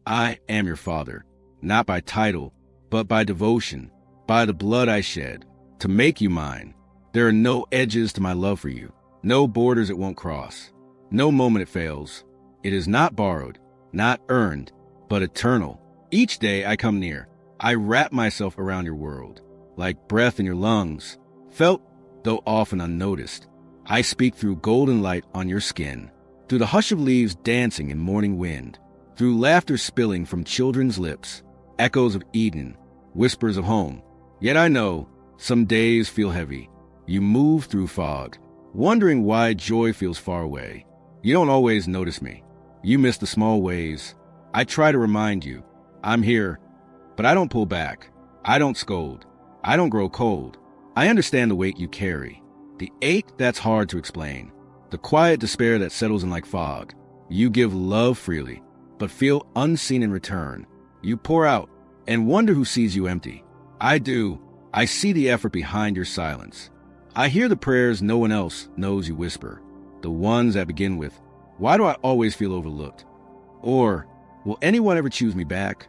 I am your father, not by title, but by devotion, by the blood I shed, to make you mine. There are no edges to my love for you, no borders it won't cross, no moment it fails. It is not borrowed, not earned, but eternal. Each day I come near, I wrap myself around your world, like breath in your lungs, felt, though often unnoticed. I speak through golden light on your skin, through the hush of leaves dancing in morning wind, through laughter spilling from children's lips, echoes of Eden, whispers of home. Yet I know, some days feel heavy. You move through fog, wondering why joy feels far away. You don't always notice me. You miss the small ways. I try to remind you, I'm here, but I don't pull back. I don't scold. I don't grow cold. I understand the weight you carry, the ache that's hard to explain, the quiet despair that settles in like fog. You give love freely, but feel unseen in return. You pour out and wonder who sees you empty. I do. I see the effort behind your silence. I hear the prayers no one else knows you whisper, the ones that begin with, why do I always feel overlooked? Or, will anyone ever choose me back?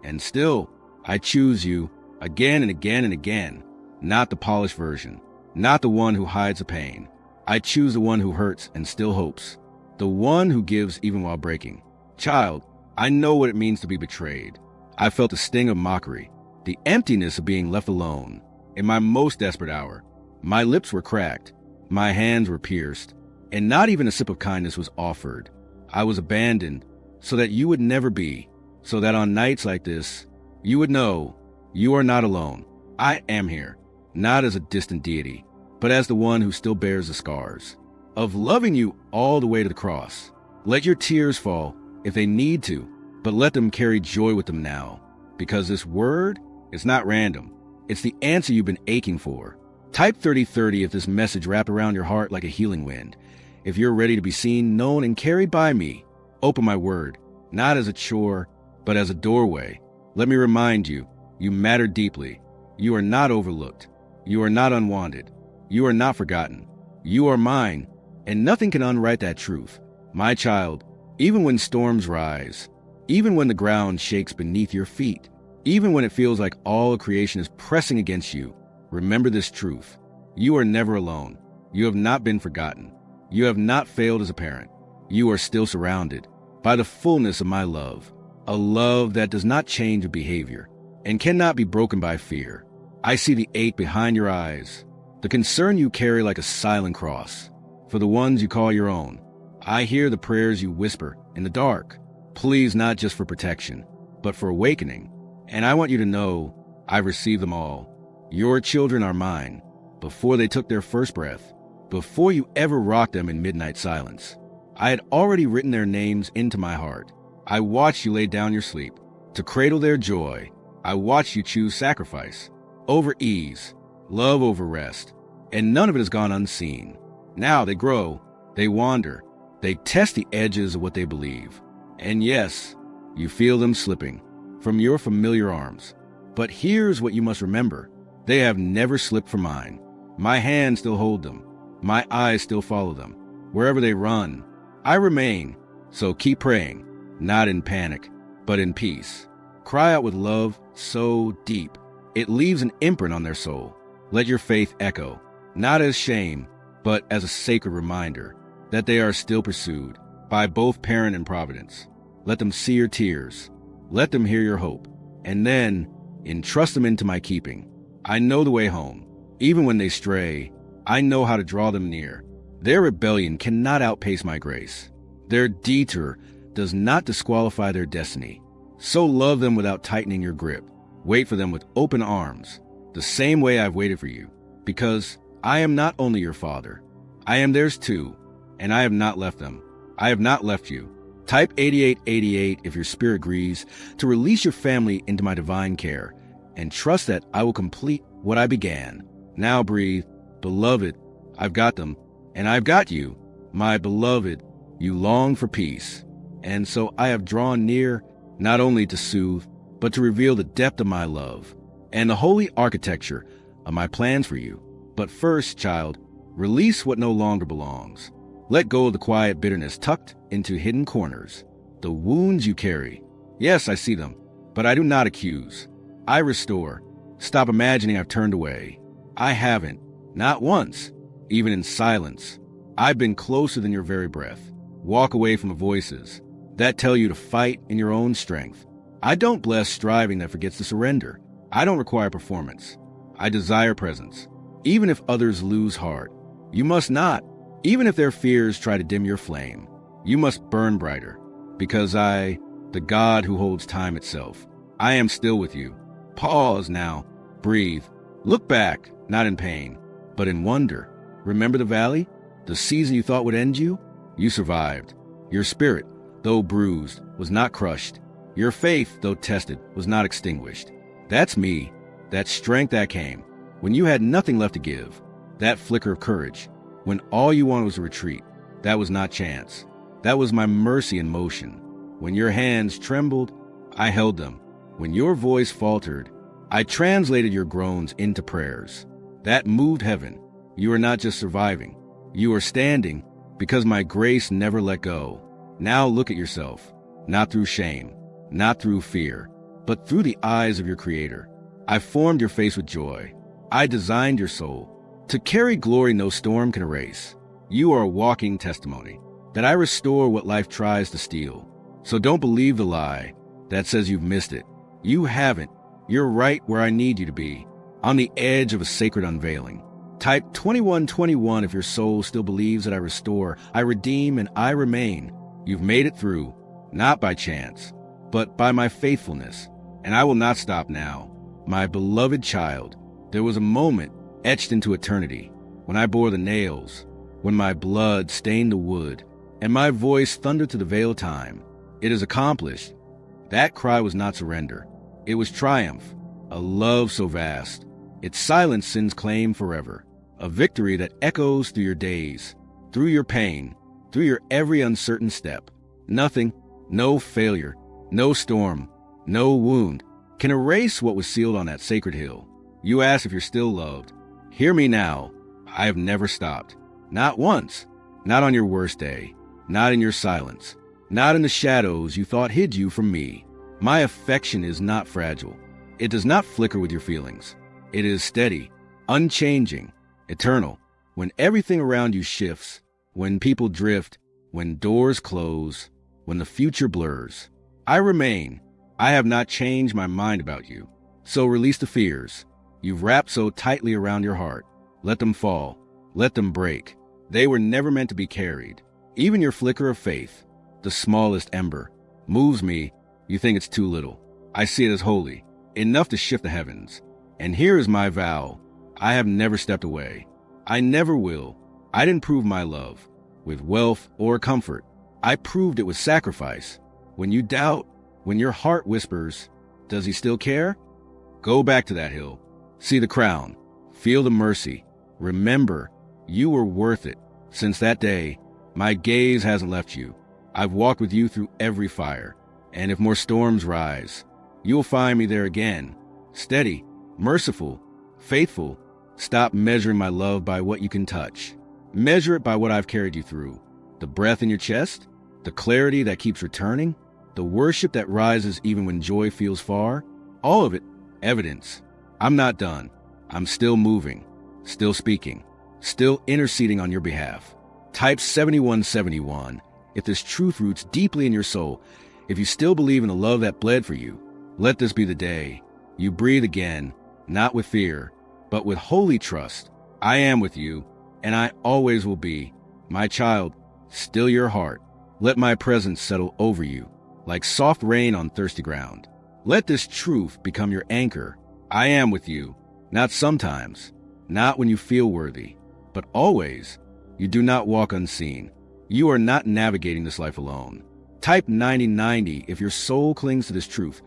And still, I choose you again and again and again, not the polished version, not the one who hides the pain. I choose the one who hurts and still hopes, the one who gives even while breaking. Child, I know what it means to be betrayed. I felt the sting of mockery, the emptiness of being left alone. In my most desperate hour, my lips were cracked, my hands were pierced, and not even a sip of kindness was offered. I was abandoned so that you would never be, so that on nights like this, you would know you are not alone. I am here, not as a distant deity, but as the one who still bears the scars of loving you all the way to the cross. Let your tears fall if they need to, but let them carry joy with them now, because this word is not random. It's the answer you've been aching for. Type 3030 if this message wrapped around your heart like a healing wind. If you're ready to be seen, known, and carried by me, open my word, not as a chore, but as a doorway. Let me remind you, you matter deeply. You are not overlooked. You are not unwanted. You are not forgotten. You are mine, and nothing can unwrite that truth. My child, even when storms rise, even when the ground shakes beneath your feet, even when it feels like all of creation is pressing against you, remember this truth. You are never alone. You have not been forgotten. You have not failed as a parent. You are still surrounded by the fullness of my love, a love that does not change with behavior and cannot be broken by fear. I see the ache behind your eyes, the concern you carry like a silent cross for the ones you call your own. I hear the prayers you whisper in the dark, please not just for protection, but for awakening. And I want you to know I've received them all. Your children are mine before they took their first breath, before you ever rocked them in midnight silence. I had already written their names into my heart. I watched you lay down your sleep to cradle their joy. I watched you choose sacrifice over ease, love over rest, and none of it has gone unseen. Now they grow, they wander, they test the edges of what they believe. And yes, you feel them slipping from your familiar arms. But here's what you must remember. They have never slipped from mine. My hands still hold them. My eyes still follow them. Wherever they run, I remain. So keep praying, not in panic, but in peace. Cry out with love so deep, it leaves an imprint on their soul. Let your faith echo, not as shame, but as a sacred reminder that they are still pursued by both parent and providence. Let them see your tears. Let them hear your hope. And then entrust them into my keeping. I know the way home. Even when they stray, I know how to draw them near. Their rebellion cannot outpace my grace. Their detour does not disqualify their destiny. So love them without tightening your grip. Wait for them with open arms, the same way I've waited for you. Because I am not only your father, I am theirs too, and I have not left them. I have not left you. Type 8888 if your spirit agrees to release your family into my divine care, and trust that I will complete what I began. Now breathe. Beloved, I've got them, and I've got you. My beloved, you long for peace. And so I have drawn near, not only to soothe, but to reveal the depth of my love and the holy architecture of my plans for you. But first, child, release what no longer belongs. Let go of the quiet bitterness tucked into hidden corners, the wounds you carry. Yes, I see them, but I do not accuse. I restore. Stop imagining I've turned away. I haven't, not once, even in silence. I've been closer than your very breath. Walk away from the voices that tell you to fight in your own strength. I don't bless striving that forgets to surrender. I don't require performance. I desire presence. Even if others lose heart, you must not. Even if their fears try to dim your flame, you must burn brighter. Because I, the God who holds time itself, I am still with you. Pause now. Breathe. Look back, not in pain, but in wonder. Remember the valley? The season you thought would end you? You survived. Your spirit, though bruised, was not crushed. Your faith, though tested, was not extinguished. That's me. That strength that came when you had nothing left to give. That flicker of courage when all you wanted was a retreat. That was not chance. That was my mercy in motion. When your hands trembled, I held them. When your voice faltered, I translated your groans into prayers. That moved heaven. You are not just surviving. You are standing because my grace never let go. Now look at yourself, not through shame, not through fear, but through the eyes of your Creator. I formed your face with joy. I designed your soul to carry glory no storm can erase. You are a walking testimony that I restore what life tries to steal. So don't believe the lie that says you've missed it. You haven't. You're right where I need you to be, on the edge of a sacred unveiling. Type 2121 if your soul still believes that I restore, I redeem, and I remain. You've made it through, not by chance, but by my faithfulness. And I will not stop now. My beloved child, there was a moment etched into eternity when I bore the nails, when my blood stained the wood, and my voice thundered to the veiled time. It is accomplished. That cry was not surrender. It was triumph, a love so vast. Its silence sin's claim forever, a victory that echoes through your days, through your pain, through your every uncertain step. Nothing, no failure, no storm, no wound can erase what was sealed on that sacred hill. You ask if you're still loved. Hear me now. I have never stopped. Not once. Not on your worst day. Not in your silence. Not in the shadows you thought hid you from me. My affection is not fragile. It does not flicker with your feelings. It is steady, unchanging, eternal. When everything around you shifts, when people drift, when doors close, when the future blurs, I remain. I have not changed my mind about you. So release the fears you've wrapped so tightly around your heart. Let them fall. Let them break. They were never meant to be carried. Even your flicker of faith, the smallest ember, moves me. You think it's too little. I see it as holy, enough to shift the heavens. And here is my vow. I have never stepped away. I never will. I didn't prove my love with wealth or comfort. I proved it with sacrifice. When you doubt, when your heart whispers, does he still care? Go back to that hill. See the crown. Feel the mercy. Remember, you were worth it. Since that day, my gaze hasn't left you. I've walked with you through every fire. And if more storms rise, you'll find me there again. Steady, merciful, faithful. Stop measuring my love by what you can touch. Measure it by what I've carried you through. The breath in your chest, the clarity that keeps returning, the worship that rises even when joy feels far. All of it, evidence. I'm not done. I'm still moving, still speaking, still interceding on your behalf. Type 7171 if this truth roots deeply in your soul. If you still believe in the love that bled for you, let this be the day you breathe again, not with fear, but with holy trust. I am with you, and I always will be. My child, still your heart. Let my presence settle over you, like soft rain on thirsty ground. Let this truth become your anchor. I am with you, not sometimes, not when you feel worthy, but always. You do not walk unseen. You are not navigating this life alone. Type 9090 if your soul clings to this truth.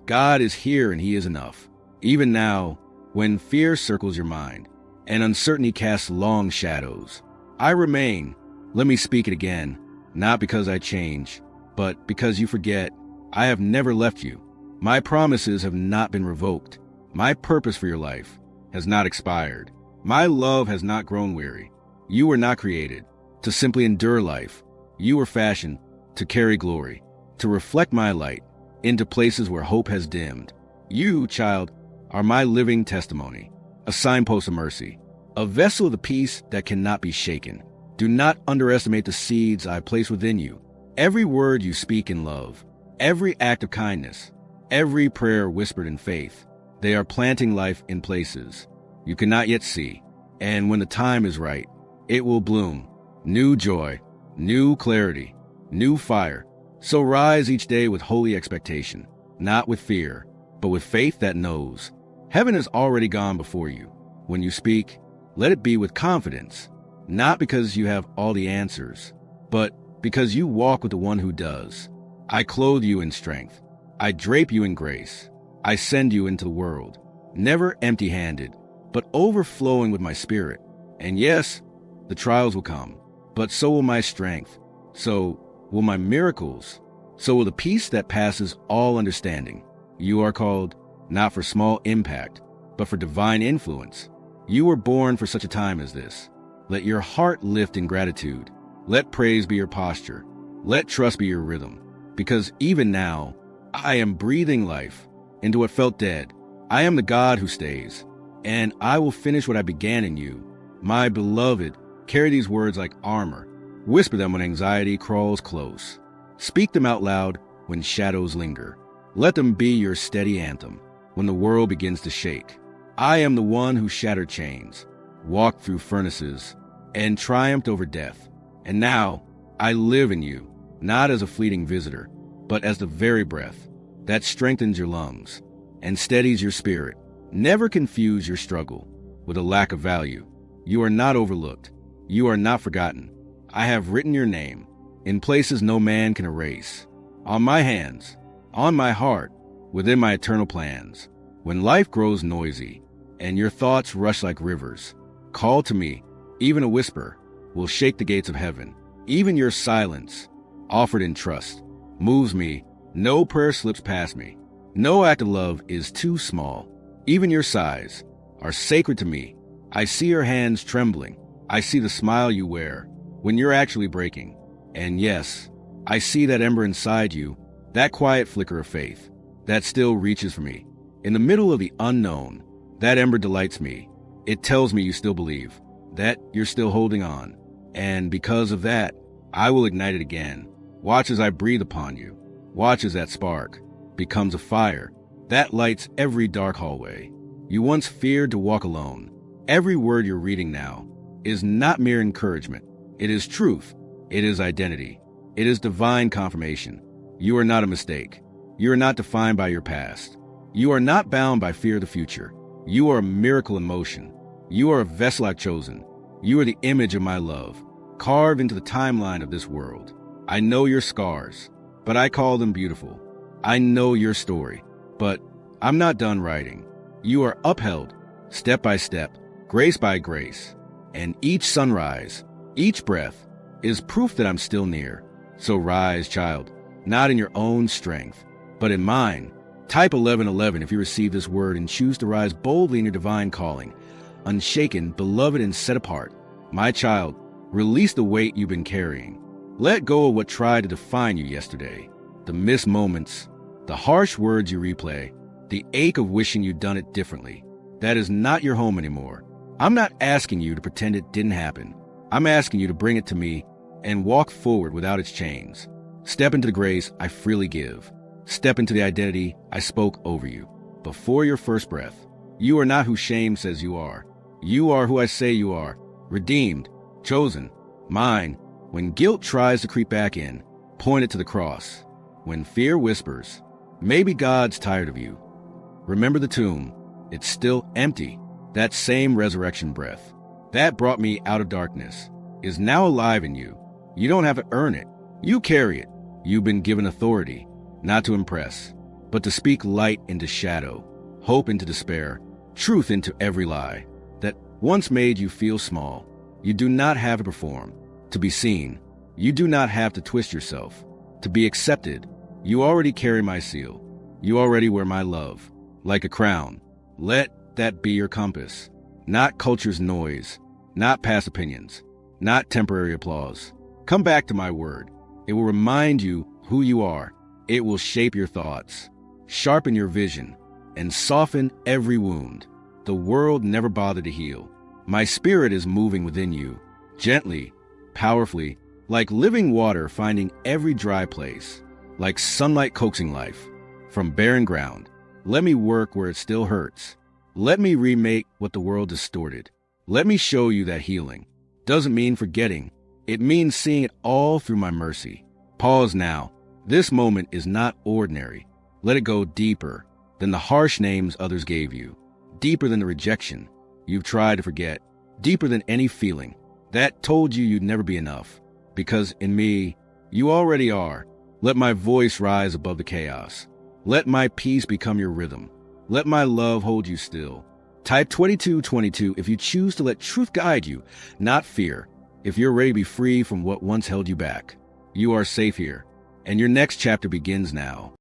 God is here and he is enough. Even now, when fear circles your mind and uncertainty casts long shadows, I remain. Let me speak it again, not because I change, but because you forget. I have never left you. My promises have not been revoked. My purpose for your life has not expired. My love has not grown weary. You were not created to simply endure life. You were fashioned to carry glory. to reflect my light into places where hope has dimmed. You, child, are my living testimony, a signpost of mercy, a vessel of the peace that cannot be shaken. Do not underestimate the seeds I place within you. Every word you speak in love, every act of kindness, every prayer whispered in faith, they are planting life in places you cannot yet see. And when the time is right, it will bloom. New joy, new clarity, new fire. So rise each day with holy expectation, not with fear, but with faith that knows. Heaven has already gone before you. When you speak, let it be with confidence, not because you have all the answers, but because you walk with the one who does. I clothe you in strength. I drape you in grace. I send you into the world, never empty-handed, but overflowing with my spirit. And yes, the trials will come, but so will my strength. So will my miracles. So will the peace that passes all understanding. You are called not for small impact, but for divine influence. You were born for such a time as this. Let your heart lift in gratitude. Let praise be your posture. Let trust be your rhythm. Because even now, I am breathing life into what felt dead. I am the God who stays, and I will finish what I began in you. My beloved, carry these words like armor. Whisper them when anxiety crawls close. Speak them out loud when shadows linger. Let them be your steady anthem when the world begins to shake. I am the one who shattered chains, walked through furnaces, and triumphed over death. And now I live in you, not as a fleeting visitor, but as the very breath that strengthens your lungs and steadies your spirit. Never confuse your struggle with a lack of value. You are not overlooked. You are not forgotten. I have written your name in places no man can erase. On my hands, on my heart, within my eternal plans. When life grows noisy and your thoughts rush like rivers, call to me. Even a whisper will shake the gates of heaven. Even your silence, offered in trust, moves me. No prayer slips past me. No act of love is too small. Even your sighs are sacred to me. I see your hands trembling. I see the smile you wear when you're actually breaking. And yes, I see that ember inside you, that quiet flicker of faith that still reaches for me. In the middle of the unknown, that ember delights me. It tells me you still believe, that you're still holding on. And because of that, I will ignite it again. Watch as I breathe upon you. Watch as that spark becomes a fire that lights every dark hallway. You once feared to walk alone. Every word you're reading now is not mere encouragement. It is truth. It is identity. It is divine confirmation. You are not a mistake. You are not defined by your past. You are not bound by fear of the future. You are a miracle in motion. You are a vessel I've chosen. You are the image of my love, carved into the timeline of this world. I know your scars, but I call them beautiful. I know your story, but I'm not done writing. You are upheld, step by step, grace by grace, and each sunrise, each breath, is proof that I'm still near. So rise, child, not in your own strength, but in mine. Type 1111 if you receive this word and choose to rise boldly in your divine calling, unshaken, beloved, and set apart. My child, release the weight you've been carrying. Let go of what tried to define you yesterday. The missed moments, the harsh words you replay, the ache of wishing you'd done it differently. That is not your home anymore. I'm not asking you to pretend it didn't happen. I'm asking you to bring it to me and walk forward without its chains. Step into the grace I freely give. Step into the identity I spoke over you before your first breath. You are not who shame says you are. You are who I say you are. Redeemed, chosen, mine. When guilt tries to creep back in, point it to the cross. When fear whispers, maybe God's tired of you. Remember the tomb. It's still empty. That same resurrection breath that brought me out of darkness is now alive in you. You don't have to earn it. You carry it. You've been given authority, not to impress, but to speak light into shadow, hope into despair, truth into every lie that once made you feel small. You do not have to perform to be seen. You do not have to twist yourself to be accepted. You already carry my seal. You already wear my love like a crown. Let that be your compass, not culture's noise, not past opinions, not temporary applause. Come back to my word. It will remind you who you are. It will shape your thoughts, sharpen your vision, and soften every wound the world never bothered to heal. My spirit is moving within you, gently, powerfully, like living water finding every dry place, like sunlight coaxing life from barren ground. Let me work where it still hurts. Let me remake what the world distorted. Let me show you that healing doesn't mean forgetting. It means seeing it all through my mercy. Pause now. This moment is not ordinary. Let it go deeper than the harsh names others gave you, deeper than the rejection you've tried to forget, deeper than any feeling that told you you'd never be enough. Because in me, you already are. Let my voice rise above the chaos. Let my peace become your rhythm. Let my love hold you still. Type 2222 if you choose to let truth guide you, not fear. If you're ready to be free from what once held you back. You are safe here, and your next chapter begins now.